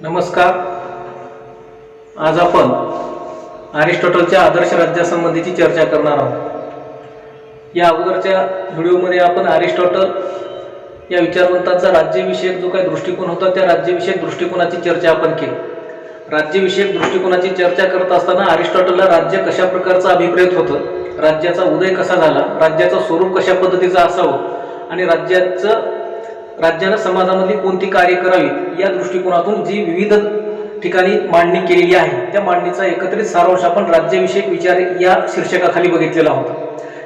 नमस्कार. आज आपण अरिस्टॉटलच्या आदर्श राज्यासंबंधीची चर्चा करणार आहोत. या अगोदरच्या व्हिडिओमध्ये आपण अरिस्टॉटल या विचारवंताचा राज्यविषयक जो काही दृष्टिकोन होता त्या राज्यविषयक दृष्टिकोनाची चर्चा आपण केली. राज्यविषयक दृष्टिकोनाची चर्चा करत असताना अरिस्टॉटलला राज्य कशा प्रकारचं अभिप्रेत होतं, राज्याचा उदय कसा झाला, राज्याचं स्वरूप कशा पद्धतीचं असावं आणि राज्यानं समाजामधली कोणती कार्य करावीत या दृष्टिकोनातून जी विविध ठिकाणी मांडणी केलेली आहे त्या मांडणीचा एकत्रित सारांश आपण राज्यविषयक विचार या शीर्षकाखाली बघितलेला होता.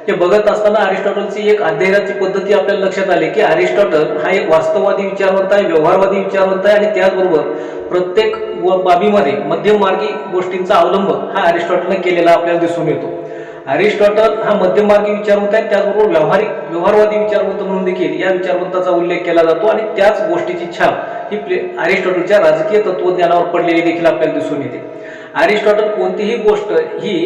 हे बघत असताना अरिस्टॉटलची एक अध्ययनाची पद्धती आपल्याला लक्षात आली की अरिस्टॉटल हा एक वास्तववादी विचारवंत आहे, व्यवहारवादी विचारवंत आहे आणि त्याचबरोबर प्रत्येक बाबीमध्ये मध्यममार्गी गोष्टींचा अवलंब हा अरिस्टॉटलने केलेला आपल्याला दिसून येतो. अरिस्टॉटल हा मध्यममार्गी विचारवंत आहे, त्याचबरोबर व्यवहारवादी विचारवंत म्हणून देखील या विचारवंताचा उल्लेख केला जातो आणि त्याच गोष्टीची छाप ही अरिस्टॉटलच्या राजकीय तत्वज्ञानावर पडलेली देखील आपल्याला दिसून येते. अरिस्टॉटल कोणतीही गोष्ट ही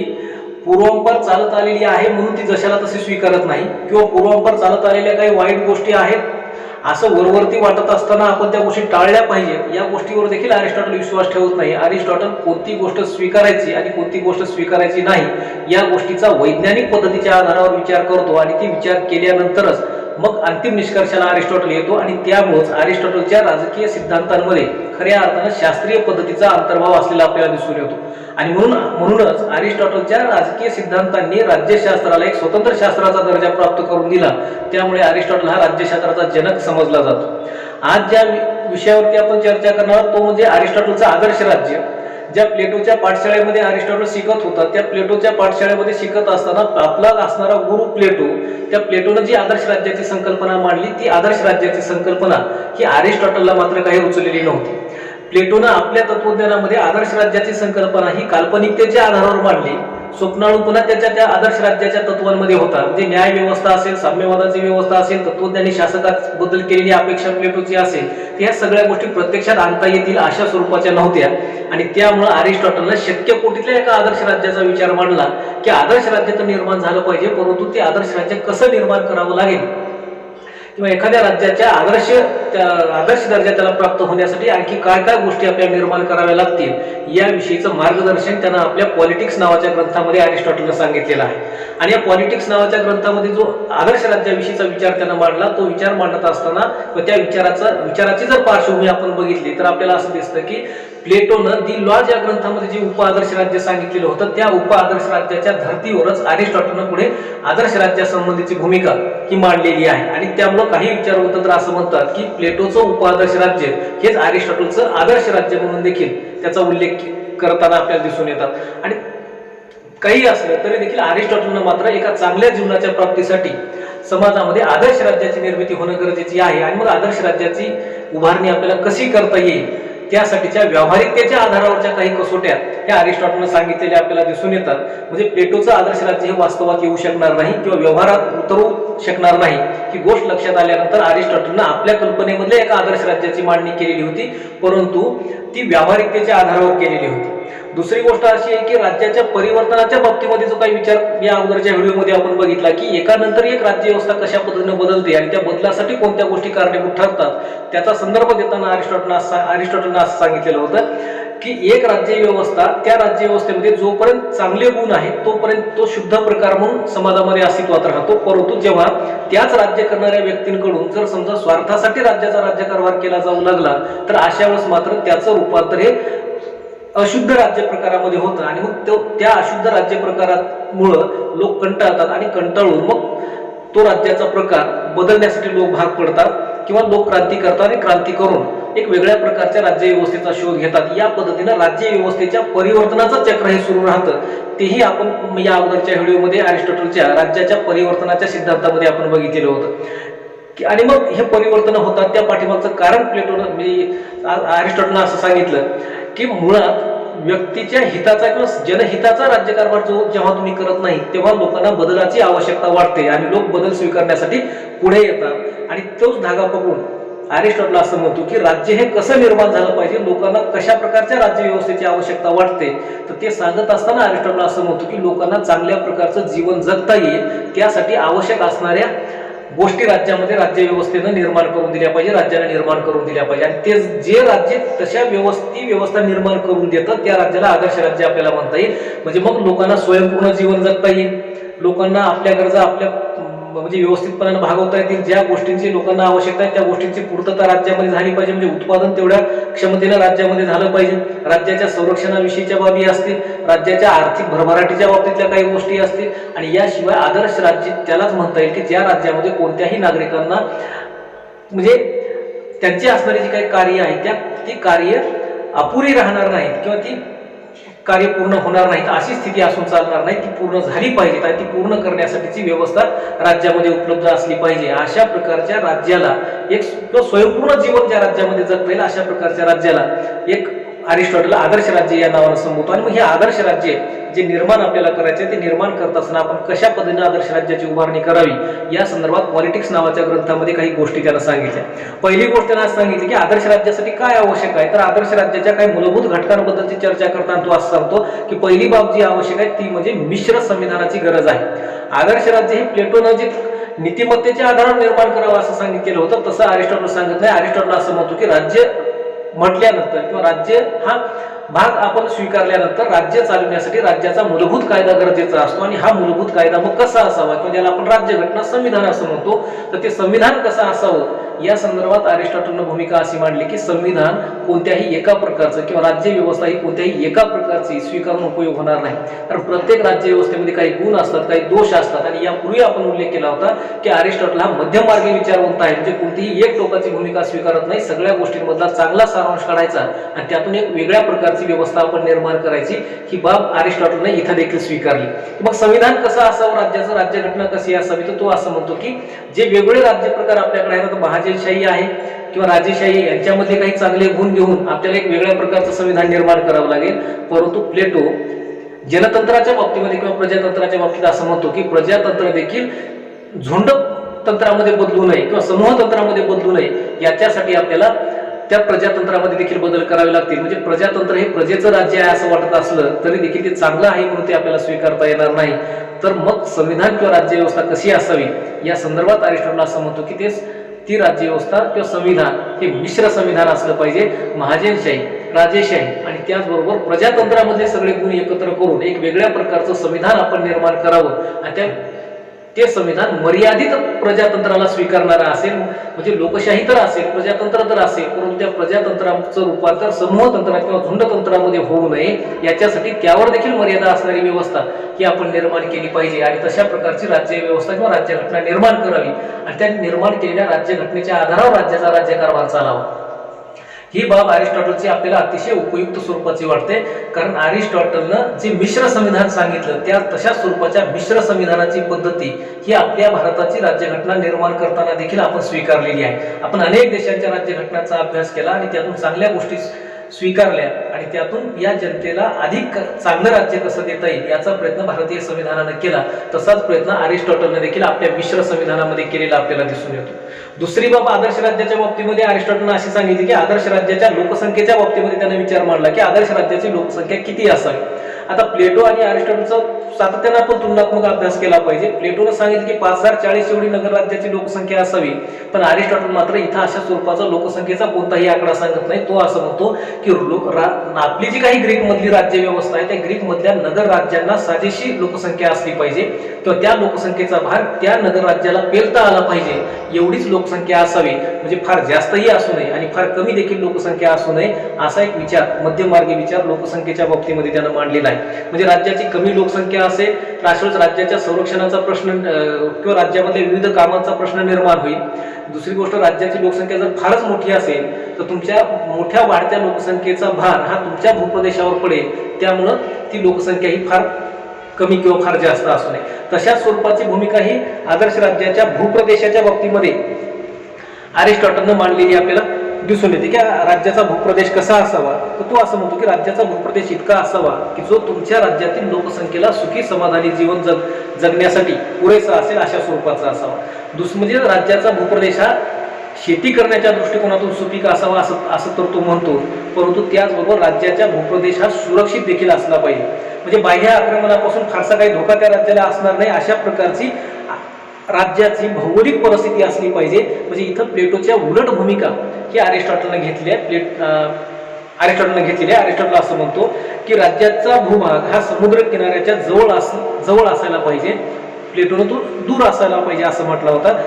पूर्वांपार चालत आलेली आहे म्हणून ती जशाला तशी स्वीकारत नाही किंवा पूर्वांपार चालत आलेल्या काही वाईट गोष्टी आहेत असं वरवरती वाटत असताना आपण त्या गोष्टी टाळल्या पाहिजेत या गोष्टीवर देखील अरिस्टॉटल विश्वास ठेवत नाही. अरिस्टॉटल कोणती गोष्ट स्वीकारायची आणि कोणती गोष्ट स्वीकारायची नाही या गोष्टीचा वैज्ञानिक पद्धतीच्या आधारावर विचार करतो आणि ती विचार केल्यानंतरच मग अंतिम निष्कर्षाला अरिस्टॉटल येतो आणि त्यामुळेच अरिस्टॉटलच्या राजकीय सिद्धांतांमध्ये खऱ्या अर्थानं शास्त्रीय पद्धतीचा अंतर्भाव असलेला आपल्याला दिसून येतो. आणि म्हणूनच अरिस्टॉटलच्या राजकीय सिद्धांतांनी राज्यशास्त्राला एक स्वतंत्र शास्त्राचा दर्जा प्राप्त करून दिला. त्यामुळे अरिस्टॉटल हा राज्यशास्त्राचा जनक समजला जातो. आज ज्या विषयावरती आपण चर्चा करणार आहोत तो म्हणजे अरिस्टॉटलचा आदर्श राज्य. ज्या प्लेटोच्या पाठशाळेमध्ये अरिस्टॉटल शिकत होता त्या प्लेटोच्या पाठशाळेमध्ये शिकत असताना आपला असणारा गुरु प्लेटो, त्या प्लेटोनं जी आदर्श राज्याची संकल्पना मांडली ती आदर्श राज्याची संकल्पना ही अरिस्टॉटलला मात्र काही रुचलेली नव्हती. प्लेटोनं आपल्या तत्वज्ञानामध्ये आदर्श राज्याची संकल्पना ही काल्पनिकतेच्या आधारावर मांडली. स्वप्नाळूपणा त्या आदर्श राज्याच्या तत्वांमध्ये होता. म्हणजे न्याय व्यवस्था असेल, साम्यवादाची व्यवस्था असेल, तत्वज्ञानी शासकाबद्दल केलेली अपेक्षा प्लेटोची असेल, ह्या सगळ्या गोष्टी प्रत्यक्षात आणता येतील अशा स्वरूपाच्या नव्हत्या. आणि त्यामुळे अरिस्टॉटलनं शक्य कोटीतल्या एका आदर्श राज्याचा विचार मांडला की आदर्श राज्य तर निर्माण झालं पाहिजे, परंतु ते आदर्श राज्य कसं निर्माण करावं लागेल किंवा एखाद्या राज्याच्या आदर्श दर्जा त्याला प्राप्त होण्यासाठी आणखी काय काय गोष्टी आपल्याला निर्माण कराव्या लागतील याविषयीचं मार्गदर्शन त्यानं आपल्या पॉलिटिक्स नावाच्या ग्रंथामध्ये अरिस्टॉटलने सांगितलेलं आहे. आणि या पॉलिटिक्स नावाच्या ग्रंथामध्ये जो आदर्श राज्याविषयीचा विचार त्यानं मांडला तो विचार मांडत असताना व त्या विचाराची जर पार्श्वभूमी आपण बघितली तर आपल्याला असं दिसतं की प्लेटोनं दी लॉज या ग्रंथामध्ये जे उपआदर्श राज्य सांगितलेलं होतं त्या उपआदर्श राज्याच्या धर्तीवरच अरिस्टॉटलनं पुढे आदर्श राज्यासंबंधीची भूमिका ही मांडलेली आहे. आणि त्यामुळे काही विचारवंत तर असं म्हणतात की प्लेटोचं उपआदर्श राज्य हेच अरिस्टॉटलचं आदर्श राज्य म्हणून देखील त्याचा उल्लेख करताना आपल्याला दिसून येतात. आणि काही असलं तरी देखील अरिस्टॉटलनं मात्र एका चांगल्या जीवनाच्या प्राप्तीसाठी समाजामध्ये आदर्श राज्याची निर्मिती होणं गरजेची आहे. आणि मग आदर्श राज्याची उभारणी आपल्याला कशी करता येईल त्यासाठीच्या व्यावहारिकतेच्या आधारावरच्या काही कसोट्या ह्या अरिस्टॉटलने सांगितलेल्या आपल्याला दिसून येतात. म्हणजे प्लेटोचं आदर्श राज्य हे वास्तवात येऊ शकणार नाही किंवा व्यवहारात उतरू शकणार नाही ही गोष्ट लक्षात आल्यानंतर अरिस्टॉटलनं आपल्या कल्पनेमधल्या एका आदर्श राज्याची मांडणी केलेली होती, परंतु ती व्यावहारिकतेच्या आधारावर केलेली होती. दुसरी गोष्ट अशी आहे की राज्याच्या परिवर्तनाच्या बाबतीमध्ये जो काही विचार या अगोदरच्या व्हिडिओमध्ये आपण बघितला की एकानंतर एक राज्य व्यवस्था कशा पद्धतीने बदलते आणि त्या बदलासाठी कोणत्या गोष्टी कारणीभूत ठरतात त्याचा संदर्भ देताना अरिस्टॉटलनं असं सांगितलेलं होतं की एक राज्य व्यवस्था त्या राज्य व्यवस्थेमध्ये जोपर्यंत चांगले गुण आहेत तोपर्यंत तो शुद्ध प्रकार म्हणून समाजामध्ये अस्तित्वात राहतो, परंतु जेव्हा त्याच राज्य करणाऱ्या व्यक्तींकडून जर समजा स्वार्थासाठी राज्याचा राज्यकारभार केला जाऊ लागला तर अशा वेळेस मात्र त्याचं रूपांतर हे अशुद्ध राज्य प्रकारामध्ये होतं. आणि मग त्या अशुद्ध राज्य प्रकारामुळं लोक कंटाळतात आणि कंटाळून मग तो राज्याचा प्रकार बदलण्यासाठी लोक भाग पडतात किंवा लोक क्रांती करतात आणि क्रांती करून एक वेगळ्या प्रकारच्या राज्य व्यवस्थेचा शोध घेतात. या पद्धतीनं राज्य व्यवस्थेच्या परिवर्तनाचं चक्र हे सुरू राहतं. तेही आपण या अगोदरच्या व्हिडिओमध्ये अरिस्टॉटलच्या राज्याच्या परिवर्तनाच्या सिद्धांतामध्ये आपण बघितलेलं होतं. आणि मग हे परिवर्तन होतात त्या पाठीमागचं कारण प्लेटोनं म्हणजे अरिस्टॉटलनं असं सांगितलं की मुळात व्यक्तीच्या हिताचा किंवा जनहिताचा राज्यकारभार जेव्हा तुम्ही करत नाही तेव्हा लोकांना बदलाची आवश्यकता वाटते आणि लोक बदल स्वीकारण्यासाठी पुढे येतात. आणि तोच धागा पकडून अरिस्टॉटल असं म्हणतो की राज्य हे कसं निर्माण झालं पाहिजे, लोकांना कशा प्रकारच्या राज्य व्यवस्थेची आवश्यकता वाटते, तर ते सांगत असताना अरिस्टॉटल असं म्हणतो की लोकांना चांगल्या प्रकारचं जीवन जगता येईल त्यासाठी आवश्यक असणाऱ्या गोष्टी राज्यामध्ये राज्य व्यवस्थेनं निर्माण करून दिल्या पाहिजे, राज्याने निर्माण करून दिल्या पाहिजे. आणि ते जे राज्य तशा व्यवस्था निर्माण करून देतात त्या राज्याला आदर्श राज्य आपल्याला म्हणता येईल. म्हणजे मग लोकांना स्वयंपूर्ण जीवन जगता येईल, लोकांना आपल्या गरजा आपल्या म्हणजे व्यवस्थितपणे भागवता येतील, ज्या गोष्टींची लोकांना आवश्यकता आहे त्या गोष्टींची पूर्तता राज्यामध्ये झाली पाहिजे, म्हणजे उत्पादन तेवढ्या क्षमतेनं राज्यामध्ये झालं पाहिजे. राज्याच्या संरक्षणाविषयीच्या बाबी असतील, राज्याच्या आर्थिक भरभराटीच्या बाबतीतल्या काही गोष्टी असतील. आणि याशिवाय आदर्श राज्य त्यालाच म्हणता येईल की ज्या राज्यामध्ये कोणत्याही नागरिकांना म्हणजे त्यांची असणारी जी काही कार्य आहे ती कार्य अपुरी राहणार नाहीत किंवा ती कार्य पूर्ण होणार नाहीत अशी स्थिती असून चालणार नाही, ती पूर्ण झाली पाहिजे आणि ती पूर्ण करण्यासाठीची व्यवस्था राज्यामध्ये उपलब्ध असली पाहिजे. अशा प्रकारच्या राज्याला एक स्वयंपूर्ण जीवन ज्या राज्यामध्ये जगता येईल अशा प्रकारच्या राज्याला एक अरिस्टॉटल आदर्श राज्य या नावानं संबोधतो. आणि मग हे आदर्श राज्य जे निर्माण आपल्याला करायचे ते निर्माण करत असताना आपण कशा पद्धतीने आदर्श राज्याची उभारणी करावी या संदर्भात पॉलिटिक्स नावाच्या ग्रंथामध्ये काही गोष्टी त्याला सांगितल्या. पहिली गोष्ट त्याला सांगितली की आदर्श राज्यासाठी काय आवश्यक आहे, तर आदर्श राज्याच्या काही मूलभूत घटकांबद्दलची चर्चा करताना तो असं सांगतो की पहिली बाब जी आवश्यक आहे ती म्हणजे मिश्र संविधानाची गरज आहे. आदर्श राज्य हे प्लेटोनं जे नीतिमत्तेच्या आधारावर निर्माण करावं असं सांगितलेलं होतं तसं अरिस्टॉटल सांगत नाही. अरिस्टॉटल असं म्हणतो की राज्य म्हटल्यानंतर किंवा राज्य हा भाग आपण स्वीकारल्यानंतर राज्य चालवण्यासाठी राज्याचा मूलभूत कायदा गरजेचा असतो. आणि हा मूलभूत कायदा मग कसा असावा किंवा ज्याला आपण राज्यघटना संविधान असं म्हणतो, तर ते संविधान कसं असावं या संदर्भात अरिस्टॉटलनं भूमिका अशी मांडली की संविधान कोणत्याही एका प्रकारचं किंवा राज्य व्यवस्था ही कोणत्याही एका प्रकारची स्वीकारून उपयोग होणार नाही, कारण प्रत्येक राज्य व्यवस्थेमध्ये काही गुण असतात, काही दोष असतात. आणि यापूर्वी आपण उल्लेख केला होता की अरिस्टॉटल हा मध्यममार्गी विचारवंत आहे, म्हणजे कोणतीही एक टोकाची भूमिका स्वीकारत नाही, सगळ्या गोष्टींमधला चांगला सारांश काढायचा आणि त्यातून एक वेगळ्या प्रकारची व्यवस्था आपण निर्माण करायची, ही बाब अरिस्टॉटलने इथं देखील स्वीकारली. मग संविधान कसं असावं राज्याचं, राज्यघटना कशी असावी, तर तो असं म्हणतो की जे वेगवेगळे राज्य प्रकार आपल्याकडे आहेत, महाजनशाही आहे किंवा राजेशाही यांच्यामध्ये काही चांगले गुण घेऊन आपल्याला एक वेगळ्या प्रकारचं संविधान निर्माण करावं लागेल. परंतु प्लेटो जनतंत्राच्या बाबतीमध्ये किंवा प्रजातंत्राच्या बाबतीत असं म्हणतो की प्रजातंत्र देखील झुंड तंत्रामध्ये बदलू नये किंवा समूह तंत्रामध्ये बदलू नये, याच्यासाठी आपल्याला त्या प्रजातंत्रामध्ये देखील बदल करावे लागतील. म्हणजे प्रजातंत्र हे प्रजेचं राज्य आहे असं वाटत असलं तरी देखील ते चांगलं आहे म्हणून ते आपल्याला स्वीकारता येणार नाही. तर मग संविधान किंवा राज्यव्यवस्था कशी असावी या संदर्भात अरिस्टॉटल असं म्हणतो की ती राज्यव्यवस्था किंवा संविधान हे मिश्र संविधान असलं पाहिजे. महाजनशाही, राजेशाही आणि त्याचबरोबर प्रजातंत्रामधले सगळे गुण एकत्र करून एक वेगळ्या प्रकारचं संविधान आपण निर्माण करावं आणि ते संविधान मर्यादित प्रजातंत्राला स्वीकारणारा असेल, म्हणजे लोकशाही तर असेल, प्रजातंत्र तर असेल, परंतु त्या प्रजातंत्राचं रूपांतर समूह तंत्रात किंवा झुंड तंत्रामध्ये होऊ नये याच्यासाठी त्यावर देखील मर्यादा असणारी व्यवस्था ही आपण निर्माण केली पाहिजे. आणि तशा प्रकारची राज्य व्यवस्था किंवा राज्यघटना निर्माण करावी आणि त्या निर्माण केलेल्या राज्यघटनेच्या आधारावर राज्याचा राज्यकारभार चालावा. ही बाब अरिस्टॉटलची आपल्याला अतिशय उपयुक्त स्वरूपाची वाटते, कारण अरिस्टॉटलनं जे मिश्र संविधान सांगितलं त्या तशा स्वरूपाच्या मिश्र संविधानाची पद्धती ही आपल्या भारताची राज्यघटना निर्माण करताना देखील आपण स्वीकारलेली आहे. आपण अनेक देशांच्या राज्यघटनांचा अभ्यास केला आणि त्यातून चांगल्या गोष्टी स्वीकारल्या आणि त्यातून या जनतेला अधिक चांगलं राज्य कसं देता येईल याचा प्रयत्न भारतीय संविधानानं केला. तसाच प्रयत्न अरिस्टॉटलने देखील आपल्या मिश्र संविधानामध्ये केलेला आपल्याला दिसून येतो. दुसरी बाब आदर्श राज्याच्या बाबतीमध्ये अरिस्टॉटलने अशी सांगितली की आदर्श राज्याच्या लोकसंख्येच्या बाबतीमध्ये त्याने विचार मांडला की आदर्श राज्याची लोकसंख्या किती असावी. आता प्लेटो आणि अरिस्टॉटलचा सातत्याने आपण तुलनात्मक अभ्यास केला पाहिजे. प्लेटोने सांगितले की 5040 एवढी नगर राज्याची लोकसंख्या असावी, पण अरिस्टॉटल मात्र इथं अशा स्वरूपाचा लोकसंख्येचा कोणताही आकडा सांगत नाही. तो असं म्हणतो की आपली जी काही ग्रीक मधली राज्य व्यवस्था आहे त्या ग्रीक मधल्या नगर राज्यांना साजेशी लोकसंख्या असली पाहिजे किंवा त्या लोकसंख्येचा भार त्या नगर राज्याला पेलता आला पाहिजे, एवढीच लोकसंख्या असावी. म्हणजे फार जास्तही असू नये आणि फार कमी देखील लोकसंख्या असू नये असा एक विचार, मध्यममार्गी विचार लोकसंख्येच्या बाबतीमध्ये त्यानं मांडलेला आहे. म्हणजे राज्याची कमी लोकसंख्या असेल तर अशाच राज्याच्या संरक्षणाचा प्रश्न किंवा राज्यामध्ये विविध कामांचा प्रश्न निर्माण होईल. दुसरी गोष्ट, राज्याची लोकसंख्या जर फारच मोठी असेल तर तुमच्या मोठ्या वाढत्या लोकसंख्येचा भार हा तुमच्या भूप्रदेशावर पडेल, त्यामुळं ती लोकसंख्या ही फार कमी किंवा फार जास्त असू नये. तशा स्वरूपाची भूमिका ही आदर्श राज्याच्या भूप्रदेशाच्या बाबतीमध्ये अरिस्टॉटलनं मांडलेली आपल्याला दिसून येते. की राज्याचा भूप्रदेश कसा असावा, तर तो असं म्हणतो की राज्याचा भूप्रदेश इतका असावा की जो तुमच्या राज्यातील लोकसंख्येला सुखी समाधानी जीवन जगण्यासाठी पुरेसा असेल अशा स्वरूपाचा असावा. म्हणजे राज्याचा भूप्रदेश हा शेती करण्याच्या दृष्टिकोनातून सुपीक असावा असं तर तो म्हणतो, परंतु त्याचबरोबर राज्याच्या भूप्रदेश हा सुरक्षित देखील असला पाहिजे. म्हणजे बाह्य आक्रमणापासून फारसा काही धोका त्या राज्याला असणार नाही अशा प्रकारची राज्याची भौगोलिक परिस्थिती असली पाहिजे. म्हणजे इथं प्लेटोच्या उलट भूमिका ही अरिस्टॉटलने घेतली आहे. अरिस्टॉटल असं म्हणतो की राज्याचा भूभाग हा समुद्र किनाऱ्याच्या जवळ असायला पाहिजे, प्लेटोनं तो दूर असायला पाहिजे असं म्हटलं होतं.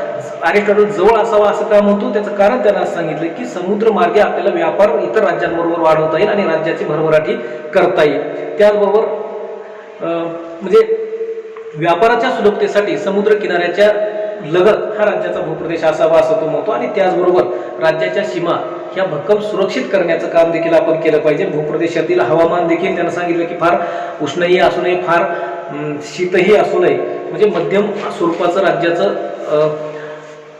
अरिस्टॉटल जवळ असावा असं का म्हणतो, त्याचं कारण त्यानं असं सांगितलं की समुद्र मार्गे आपल्याला व्यापार इतर राज्यांबरोबर वाढवता येईल आणि राज्याची भरभराटी करता येईल. त्याचबरोबर म्हणजे व्यापाराच्या सुलभतेसाठी समुद्र किनाऱ्याच्या लगत हा राज्याचा भूप्रदेश असावा असं तो म्हणतो. आणि त्याचबरोबर राज्याच्या सीमा ह्या भक्कम सुरक्षित करण्याचं काम देखील आपण केलं पाहिजे. भूप्रदेशातील हवामान देखील त्यानं सांगितलं की फार उष्णही असू नये, फार शीतही असू नये, म्हणजे मध्यम स्वरूपाचं राज्याचं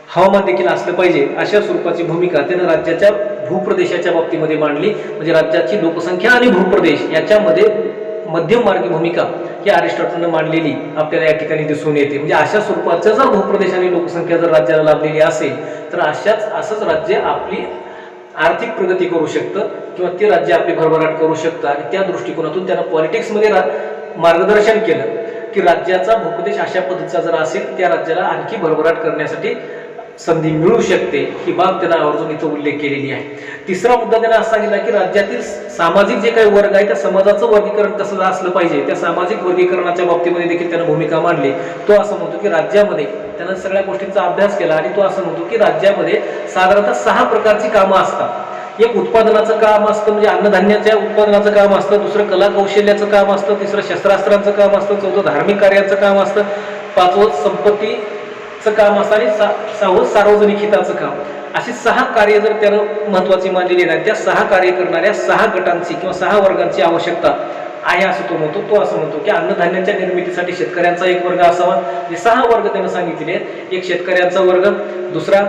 हवामान देखील असलं पाहिजे. अशा स्वरूपाची भूमिका त्यानं राज्याच्या भूप्रदेशाच्या बाबतीमध्ये मांडली. म्हणजे राज्याची लोकसंख्या आणि भूप्रदेश याच्यामध्ये मध्यम मार्गी भूमिका ही अरिस्टॉटलनं मांडलेली आपल्याला या ठिकाणी दिसून येते. म्हणजे अशा स्वरूपाचं जर भूप्रदेश आणि लोकसंख्या जर राज्याला लाभलेली असेल तर असंच राज्य आपली आर्थिक प्रगती करू शकतं किंवा ते राज्य आपली भरभराट करू शकतं. आणि त्या दृष्टिकोनातून त्यानं पॉलिटिक्समध्ये मार्गदर्शन केलं की राज्याचा भूप्रदेश अशा पद्धतीचा जर असेल त्या राज्याला आणखी भरभराट करण्यासाठी संधी मिळू शकते, ही बाब त्यांना आवर्जून इथं उल्लेख केलेली आहे. तिसरा मुद्दा त्यांना असं सांगितला की राज्यातील सामाजिक जे काही वर्ग आहे त्या समाजाचं वर्गीकरण कसं असलं पाहिजे, त्या सामाजिक वर्गीकरणाच्या बाबतीमध्ये देखील त्यानं भूमिका मांडली. तो असं म्हणतो की राज्यामध्ये त्यानं सगळ्या गोष्टींचा अभ्यास केला आणि तो असं म्हणतो की राज्यामध्ये साधारणतः 6 प्रकारची कामं असतात. एक उत्पादनाचं काम असतं, म्हणजे अन्नधान्याच्या उत्पादनाचं काम असतं. दुसरं कला कौशल्याचं काम असतं. तिसरं शस्त्रास्त्रांचं काम असतं. चौथं धार्मिक कार्याचं काम असतं. 5वं संपत्तीचं काम असतं आणि 6वं सार्वजनिक हिताचं काम. अशी 6 कार्य जर त्यानं महत्वाची मानलेली नाही, त्या 6 कार्य करणाऱ्या 6 गटांची किंवा 6 वर्गांची आवश्यकता आहे असं तो म्हणतो. तो असं म्हणतो की अन्नधान्याच्या निर्मितीसाठी शेतकऱ्यांचा एक वर्ग असावा. म्हणजे 6 वर्ग त्यानं सांगितलेले आहेत. एक शेतकऱ्यांचा वर्ग, दुसरा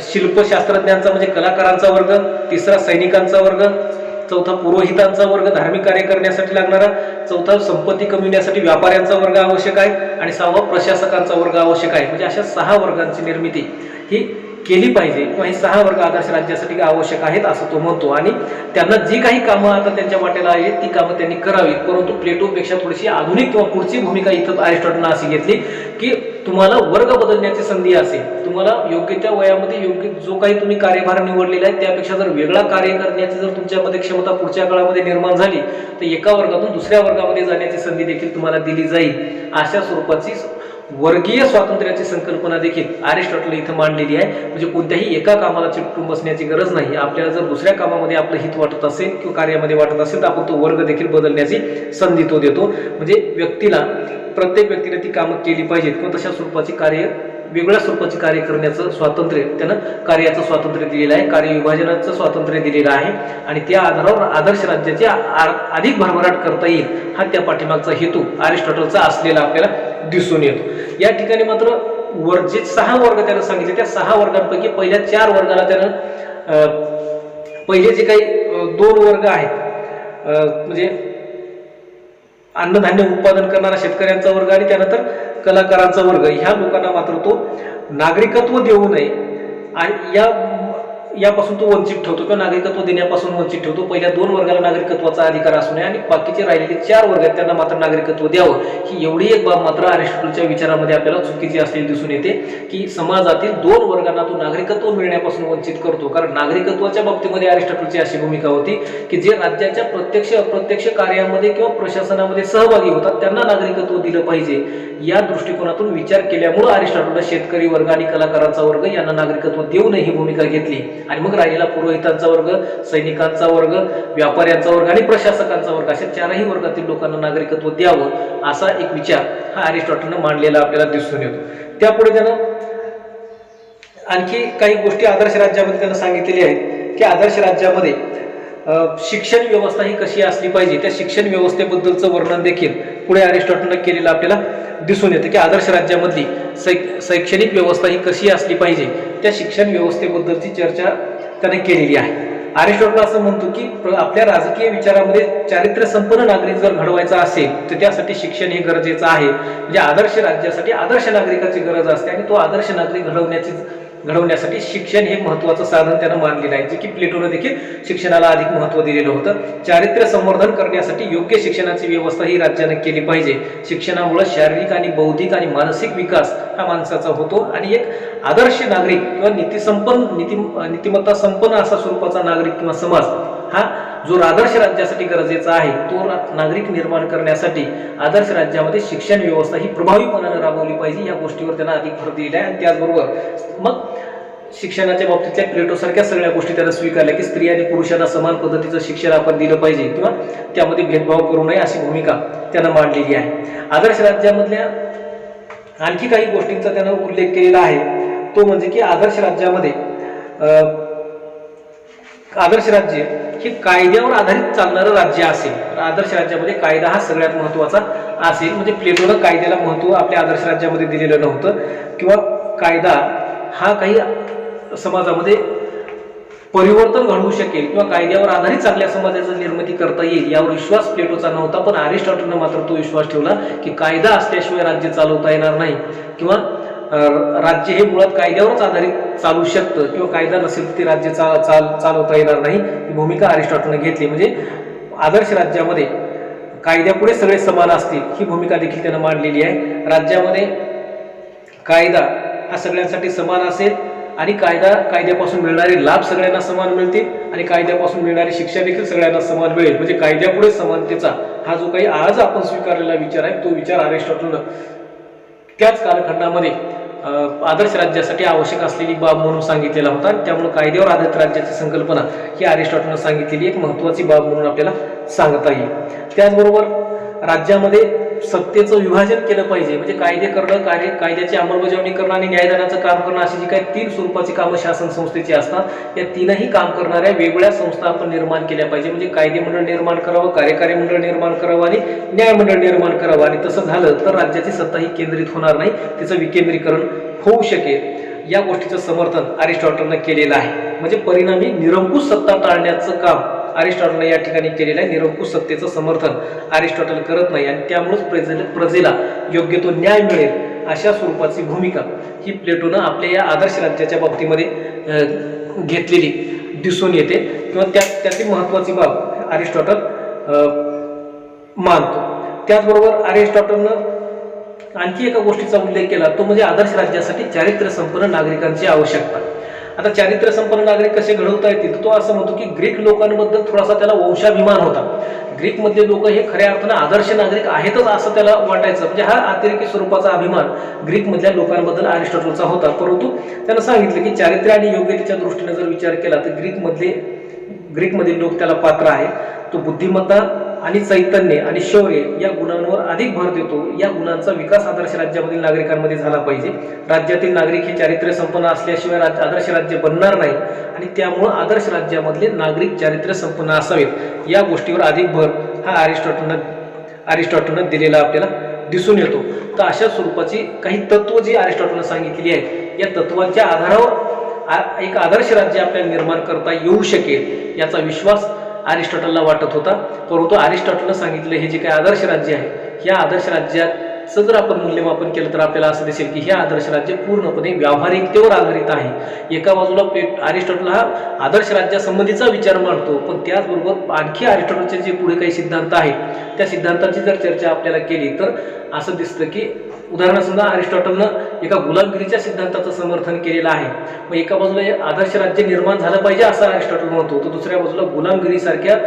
शिल्पशास्त्रज्ञांचा म्हणजे कलाकारांचा वर्ग, तिसरा सैनिकांचा वर्ग, चौथा पुरोहितांचा वर्ग धार्मिक कार्य करण्यासाठी लागणारा, चौथा संपत्ती कमविण्यासाठी व्यापाऱ्यांचा वर्ग आवश्यक आहे आणि 6वा प्रशासकांचा वर्ग आवश्यक आहे. म्हणजे अशा 6 वर्गांची निर्मिती ही केली पाहिजे किंवा हे 6 वर्ग आदर्श राज्यासाठी आवश्यक आहेत असं तो म्हणतो. आणि त्यांना जी काही कामं आता त्यांच्या वाट्याला आहेत ती कामं त्यांनी करावीत, परंतु प्लेटोपेक्षा थोडीशी आधुनिक किंवा पुढची भूमिका इथं अरिस्टॉटलनं अशी घेतली की तुम्हाला वर्ग बदलण्याची संधी असेल, तुम्हाला योग्य त्या वयामध्ये योग्य जो काही तुम्ही कार्यभार निवडलेला आहे त्यापेक्षा जर वेगळा कार्य करण्याची जर तुमच्यामध्ये क्षमता पुढच्या काळामध्ये निर्माण झाली तर एका वर्गातून दुसऱ्या वर्गामध्ये जाण्याची संधी देखील तुम्हाला दिली जाईल. अशा स्वरूपाची वर्गीय स्वातंत्र्याची संकल्पना देखील अरिस्टॉटल इथं मांडलेली आहे. म्हणजे कोणत्याही एका कामाला चिटकून बसण्याची गरज नाही. आपल्याला जर दुसऱ्या कामामध्ये आपलं हित वाटत असेल किंवा कार्यामध्ये वाटत असेल तर आपण तो वर्ग देखील बदलण्याची संधी तो देतो. म्हणजे प्रत्येक व्यक्तीने ती कामं केली पाहिजेत किंवा तशा स्वरूपाची कार्य, वेगळ्या स्वरूपाची कार्य करण्याचं स्वातंत्र्य त्यानं कार्याचं स्वातंत्र्य दिलेलं आहे, कार्यविभाजनाचं स्वातंत्र्य दिलेलं आहे. आणि त्या आधारावर आदर्श राज्याची अधिक भरभराट करता येईल हा त्या पाठीमागचा हेतू अरिस्टॉटलचा असलेला आपल्याला दिसून येतो. या ठिकाणी मात्र जे 6 वर्ग त्यानं सांगितले त्या 6 वर्गांपैकी पहिल्या 4 वर्गाला त्यानं पहिले जे काही 2 वर्ग आहेत म्हणजे अन्नधान्य उत्पादन करणारा शेतकऱ्यांचा वर्ग आणि त्यानंतर कलाकारांचा वर्ग, ह्या लोकांना मात्र तो नागरिकत्व देऊ नये आणि यापासून तो वंचित ठेवतो किंवा नागरिकत्व देण्यापासून वंचित ठेवतो. पहिल्या 2 वर्गाला नागरिकत्वाचा अधिकार असू नये आणि बाकीचे राहिलेले 4 वर्ग आहेत त्यांना मात्र नागरिकत्व द्यावं. ही एवढी एक बाब मात्र अरिस्टॉटलच्या विचारामध्ये आपल्याला चुकीची असलेली दिसून येते की समाजातील 2 वर्गांना तो नागरिकत्व मिळण्यापासून वंचित करतो. कारण नागरिकत्वाच्या बाबतीमध्ये अरिस्टॉटलची अशी भूमिका होती की जे राज्याच्या प्रत्यक्ष अप्रत्यक्ष कार्यामध्ये किंवा प्रशासनामध्ये सहभागी होतात त्यांना नागरिकत्व दिलं पाहिजे. या दृष्टिकोनातून विचार केल्यामुळे अरिस्टॉटलने शेतकरी वर्ग आणि कलाकारांचा वर्ग यांना नागरिकत्व देऊ नये ही भूमिका घेतली. आणि मग राहिलेला पुरोहितांचा वर्ग, सैनिकांचा वर्ग, व्यापाऱ्यांचा वर्ग आणि प्रशासकांचा वर्ग अशा 4ही वर्गातील लोकांना नागरिकत्व द्यावं असा एक विचार हा अरिस्टॉटलने मांडलेला आपल्याला दिसून येतो. त्यापुढे त्यानं आणखी काही गोष्टी आदर्श राज्यामध्ये त्यानं सांगितलेल्या आहेत की आदर्श राज्यामध्ये शिक्षण व्यवस्था ही कशी असली पाहिजे, त्या शिक्षण व्यवस्थेबद्दलचं वर्णन देखील पुढे अरिस्टॉटलने केलेलं आपल्याला दिसून येतं की आदर्श राज्यामधली शैक्षणिक व्यवस्था ही कशी असली पाहिजे, त्या शिक्षण व्यवस्थेबद्दलची चर्चा त्याने केलेली आहे. अरिस्टॉटल असं म्हणतो की आपल्या राजकीय विचारामध्ये चारित्र्य संपन्न नागरिक जर घडवायचा असेल तर त्यासाठी शिक्षण हे गरजेचं आहे. म्हणजे आदर्श राज्यासाठी आदर्श नागरिकाची गरज असते आणि तो आदर्श नागरिक घडवण्याची घडवण्यासाठी शिक्षण हे महत्त्वाचं साधन त्यानं मानलेलं आहे, जे की प्लेटोनं देखील शिक्षणाला अधिक महत्त्व दिलेलं होतं. चारित्र्य संवर्धन करण्यासाठी योग्य शिक्षणाची व्यवस्था ही राज्याने केली पाहिजे. शिक्षणामुळे शारीरिक आणि बौद्धिक आणि मानसिक विकास हा माणसाचा होतो आणि एक आदर्श नागरिक किंवा नीतिमत्ता संपन्न असा स्वरूपाचा नागरिक किंवा समाज हा जो आदर्श राज्यासाठी गरजेचा आहे, तो नागरिक निर्माण करण्यासाठी आदर्श राज्यामध्ये शिक्षण व्यवस्था ही प्रभावीपणाने राबवली पाहिजे. या गोष्टीवर त्यांना अधिक भर दिलेला आहे. आणि त्याचबरोबर मग शिक्षणाच्या बाबतीतल्या प्लेटोसारख्या सगळ्या गोष्टी त्यानं स्वीकारल्या की स्त्री आणि पुरुषांना समान पद्धतीचं शिक्षण आपण दिलं पाहिजे किंवा त्यामध्ये भेदभाव करू नये अशी भूमिका त्यानं मांडलेली आहे. आदर्श राज्यामधल्या आणखी काही गोष्टींचा त्यानं उल्लेख केलेला आहे, तो म्हणजे की आदर्श राज्य हे कायद्यावर आधारित चालणारं राज्य असेल. आदर्श राज्यामध्ये कायदा हा सगळ्यात महत्त्वाचा असेल. म्हणजे प्लेटोनं कायद्याला महत्त्व आपल्या आदर्श राज्यामध्ये दिलेलं नव्हतं किंवा कायदा हा काही समाजामध्ये परिवर्तन घडवू शकेल किंवा कायद्यावर आधारित चांगल्या समाजाची निर्मिती करता येईल यावर विश्वास प्लेटोचा नव्हता. पण अरिस्टॉटलनं मात्र तो विश्वास ठेवला की कायदा असल्याशिवाय राज्य चालवता येणार नाही किंवा राज्य हे मुळात कायद्यावरच आधारित चालू शकतं किंवा कायदा नसेल तर ते राज्य चालवता येणार नाही. ही भूमिका अरिस्टॉटलने घेतली. म्हणजे आदर्श राज्यामध्ये कायद्यापुढे सगळे समान असतील ही भूमिका देखील त्यानं मांडलेली आहे. राज्यामध्ये कायदा हा सगळ्यांसाठी समान असेल आणि कायद्यापासून मिळणारे लाभ सगळ्यांना समान मिळतील आणि कायद्यापासून मिळणारी शिक्षा देखील सगळ्यांना समान मिळेल. म्हणजे कायद्यापुढे समानतेचा हा जो काही आज आपण स्वीकारलेला विचार आहे, तो विचार अरिस्टॉटलनं त्याच कालखंडामध्ये आदर्श राज्यासाठी आवश्यक असलेली बाब म्हणून सांगितलेला होता. त्यामुळे कायद्यावर आधारित राज्याची संकल्पना ही अरिस्टॉटलनं सांगितलेली एक महत्त्वाची बाब म्हणून आपल्याला सांगता येईल. त्याचबरोबर राज्यामध्ये सत्तेचं विभाजन केलं पाहिजे. म्हणजे कायदे करणं, कायद्याची अंमलबजावणी करणं आणि न्यायदानाचं काम करणं अशी जी काही 3 स्वरूपाची कामं शासन संस्थेची असतात, या 3ही काम करणाऱ्या वेगवेगळ्या संस्था आपण निर्माण केल्या पाहिजे. म्हणजे कायदे मंडळ निर्माण करावं, कार्यकारी मंडळ निर्माण करावं आणि न्यायमंडळ निर्माण करावं. आणि तसं झालं तर राज्याची सत्ता ही केंद्रित होणार नाही, तिचं विकेंद्रीकरण होऊ शकेल. या गोष्टीचं समर्थन अरिस्टॉटलनं केलेलं आहे. म्हणजे परिणामी निरंकुश सत्ता टाळण्याचं काम अरिस्टॉटलने या ठिकाणी केलेलं आहे. निरंकुश सत्तेचं समर्थन अरिस्टॉटल करत नाही आणि त्यामुळेच प्रजेला योग्य तो न्याय मिळेल अशा स्वरूपाची भूमिका ही प्लेटोनं आपल्या या आदर्श राज्याच्या बाबतीमध्ये घेतलेली दिसून येते किंवा त्यातली महत्त्वाची बाब अरिस्टॉटल मानतो. त्याचबरोबर अरिस्टॉटलनं आणखी एका गोष्टीचा उल्लेख केला, तो म्हणजे आदर्श राज्यासाठी चारित्र्य संपन्न नागरिकांची आवश्यकता. आता चारित्र्य संपन्न नागरिक कसे घडवता येतील, तो असं म्हणतो की ग्रीक लोकांबद्दल थोडासा त्याला वंशाभिमान होता. ग्रीकमधले लोक हे खऱ्या अर्थानं आदर्श नागरिक आहेतच असं त्याला वाटायचं. म्हणजे हा अतिरेकी स्वरूपाचा अभिमान ग्रीकमधल्या लोकांबद्दल अरिस्टॉटलचा होता. परंतु त्यानं सांगितलं की चारित्र्य आणि योग्यतेच्या दृष्टीने जर विचार केला तर ग्रीकमधील लोक त्याला पात्र आहे. तो बुद्धिमत्ता आणि चैतन्य आणि शौर्य या गुणांवर अधिक भर देतो. या गुणांचा विकास आदर्श राज्यामधील नागरिकांमध्ये झाला पाहिजे. राज्यातील नागरिक हे चारित्र्य संपन्न असल्याशिवाय आदर्श राज्य बनणार नाही आणि त्यामुळं आदर्श राज्यामधले नागरिक चारित्र्य संपन्न असावेत. या गोष्टीवर अधिक भर हा अरिस्टॉटलनं दिलेला आपल्याला दिसून येतो. तर अशा स्वरूपाची काही तत्व जी अरिस्टॉटलनं सांगितलेली आहेत, या तत्वांच्या आधारावर एक आदर्श राज्य आपल्याला निर्माण करता येऊ शकेल याचा विश्वास अरिस्टॉटलला वाटत होता. परंतु अरिस्टॉटलनं सांगितलं हे जे काही आदर्श राज्य आहे, या आदर्श राज्याचं जर आपण मूल्यमापन केलं तर आपल्याला असं दिसेल की हे आदर्श राज्य पूर्णपणे व्यावहारिकतेवर आधारित आहे. एका बाजूला अरिस्टॉटल हा आदर्श राज्यासंबंधीचा विचार मांडतो, पण त्याचबरोबर आणखी अरिस्टॉटलचे जे पुढे काही सिद्धांत आहेत त्या सिद्धांतांची जर चर्चा आपल्याला केली तर असं दिसतं की उदाहरणार्थ अरिस्टॉटलनं एका गुलामगिरीच्या सिद्धांताचं समर्थन केलेलं आहे. मग एका बाजूला आदर्श राज्य निर्माण झालं पाहिजे असं अरिस्टॉटल म्हणतो, तर दुसऱ्या बाजूला गुलामगिरीसारख्या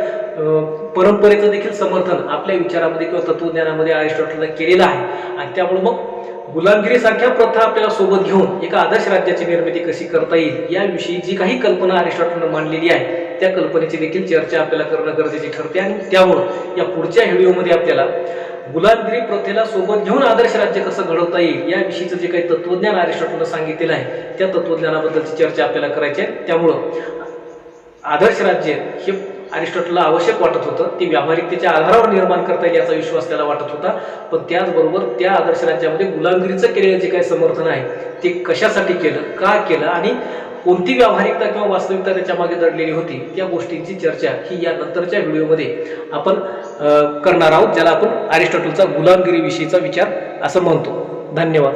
परंपरेचं देखील समर्थन आपल्या विचारामध्ये किंवा तत्वज्ञानामध्ये अरिस्टॉटलनं केलेलं आहे. आणि त्यामुळे मग गुलामगिरीसारख्या प्रथा आपल्याला सोबत घेऊन एका आदर्श राज्याची निर्मिती कशी करता येईल याविषयी जी काही कल्पना अरिस्टॉटलनं मांडलेली आहे त्या कल्पनेची देखील चर्चा आपल्याला करणं गरजेची ठरते. आणि त्यामुळं या पुढच्या व्हिडिओमध्ये आपल्याला गुलामगिरी प्रथेला सोबत घेऊन आदर्श राज्य कसं घडवता येईल याविषयीचं जे काही तत्वज्ञान अरिस्टॉटलनं सांगितलेलं आहे त्या तत्वज्ञानाबद्दलची चर्चा आपल्याला करायची आहे. त्यामुळं आदर्श राज्य हे अरिस्टॉटलला आवश्यक वाटत होतं, ते व्यावहारिकतेच्या आधारावर निर्माण करता येईल याचा विश्वास त्याला वाटत होता. पण त्याचबरोबर त्या आदर्श राज्यामध्ये गुलामगिरीचं केलेलं जे काही समर्थन आहे ते कशासाठी केलं, का केलं आणि कोणती व्यावहारिकता किंवा वास्तविकता त्याच्या मागे दडलेली होती, त्या गोष्टींची चर्चा ही या नंतरच्या व्हिडिओमध्ये आपण करणार आहोत, ज्याला आपण अरिस्टॉटलचा गुलामगिरीविषयीचा विचार असं म्हणतो. धन्यवाद.